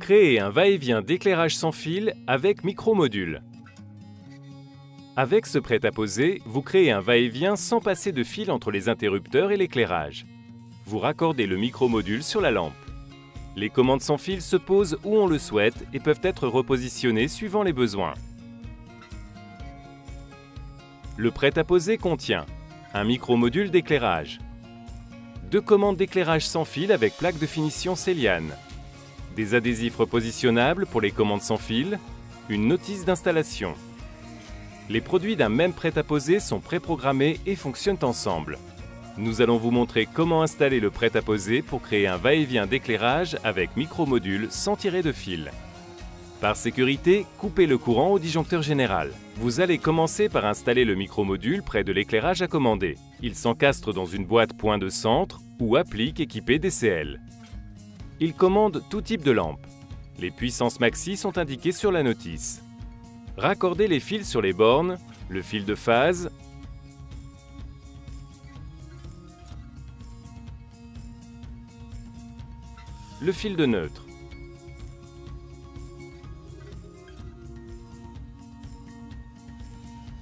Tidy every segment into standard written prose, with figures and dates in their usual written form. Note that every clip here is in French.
Créez un va-et-vient d'éclairage sans fil avec micro-module. Avec ce prêt-à-poser, vous créez un va-et-vient sans passer de fil entre les interrupteurs et l'éclairage. Vous raccordez le micro-module sur la lampe. Les commandes sans fil se posent où on le souhaite et peuvent être repositionnées suivant les besoins. Le prêt-à-poser contient un micro-module d'éclairage, 2 commandes d'éclairage sans fil avec plaque de finition Céliane, des adhésifs repositionnables pour les commandes sans fil, une notice d'installation. Les produits d'un même prêt-à-poser sont préprogrammés et fonctionnent ensemble. Nous allons vous montrer comment installer le prêt-à-poser pour créer un va-et-vient d'éclairage avec micro-module sans tirer de fil. Par sécurité, coupez le courant au disjoncteur général. Vous allez commencer par installer le micro-module près de l'éclairage à commander. Il s'encastre dans une boîte point de centre ou applique équipée DCL. Il commande tout type de lampe. Les puissances maxi sont indiquées sur la notice. Raccordez les fils sur les bornes, le fil de phase, le fil de neutre.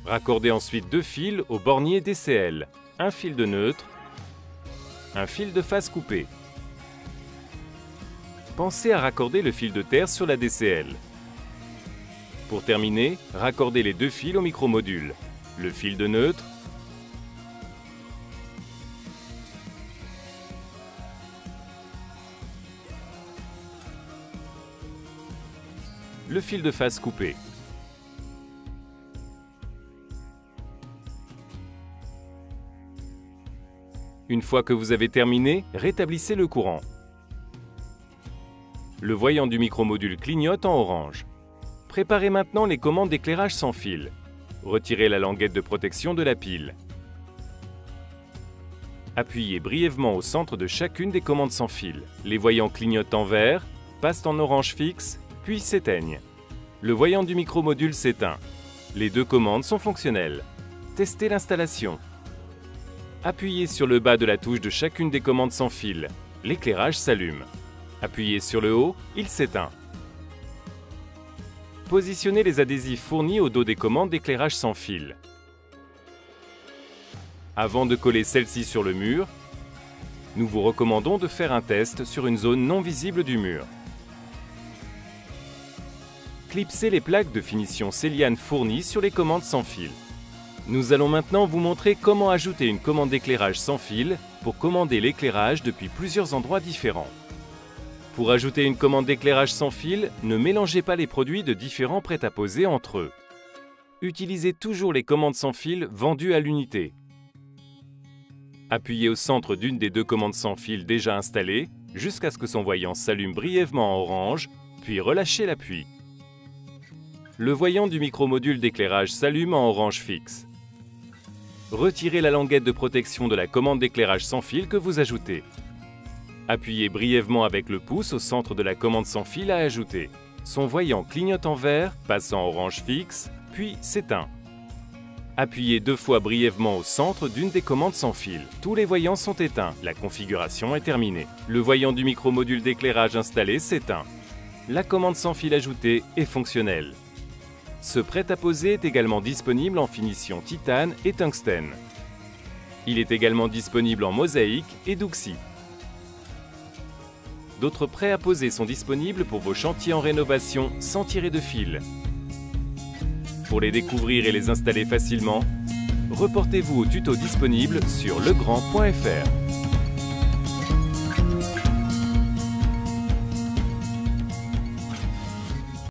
Raccordez ensuite 2 fils au bornier DCL, un fil de neutre, un fil de phase coupé. Pensez à raccorder le fil de terre sur la DCL. Pour terminer, raccordez les 2 fils au micro-module, le fil de neutre, le fil de phase coupé. Une fois que vous avez terminé, rétablissez le courant. Le voyant du micro-module clignote en orange. Préparez maintenant les commandes d'éclairage sans fil. Retirez la languette de protection de la pile. Appuyez brièvement au centre de chacune des commandes sans fil. Les voyants clignotent en vert, passent en orange fixe, puis s'éteignent. Le voyant du micro-module s'éteint. Les 2 commandes sont fonctionnelles. Testez l'installation. Appuyez sur le bas de la touche de chacune des commandes sans fil. L'éclairage s'allume. Appuyez sur le haut, il s'éteint. Positionnez les adhésifs fournis au dos des commandes d'éclairage sans fil. Avant de coller celle-ci sur le mur, nous vous recommandons de faire un test sur une zone non visible du mur. Clipsez les plaques de finition Céliane fournies sur les commandes sans fil. Nous allons maintenant vous montrer comment ajouter une commande d'éclairage sans fil pour commander l'éclairage depuis plusieurs endroits différents. Pour ajouter une commande d'éclairage sans fil, ne mélangez pas les produits de différents prêt-à-poser entre eux. Utilisez toujours les commandes sans fil vendues à l'unité. Appuyez au centre d'une des 2 commandes sans fil déjà installées jusqu'à ce que son voyant s'allume brièvement en orange, puis relâchez l'appui. Le voyant du micro-module d'éclairage s'allume en orange fixe. Retirez la languette de protection de la commande d'éclairage sans fil que vous ajoutez. Appuyez brièvement avec le pouce au centre de la commande sans fil à ajouter. Son voyant clignote en vert, passe en orange fixe, puis s'éteint. Appuyez 2 fois brièvement au centre d'une des commandes sans fil. Tous les voyants sont éteints. La configuration est terminée. Le voyant du micro-module d'éclairage installé s'éteint. La commande sans fil ajoutée est fonctionnelle. Ce prêt-à-poser est également disponible en finition titane et tungstène. Il est également disponible en mosaïque et douxie. D'autres prêts-à-poser sont disponibles pour vos chantiers en rénovation sans tirer de fil. Pour les découvrir et les installer facilement, reportez-vous au tuto disponible sur legrand.fr.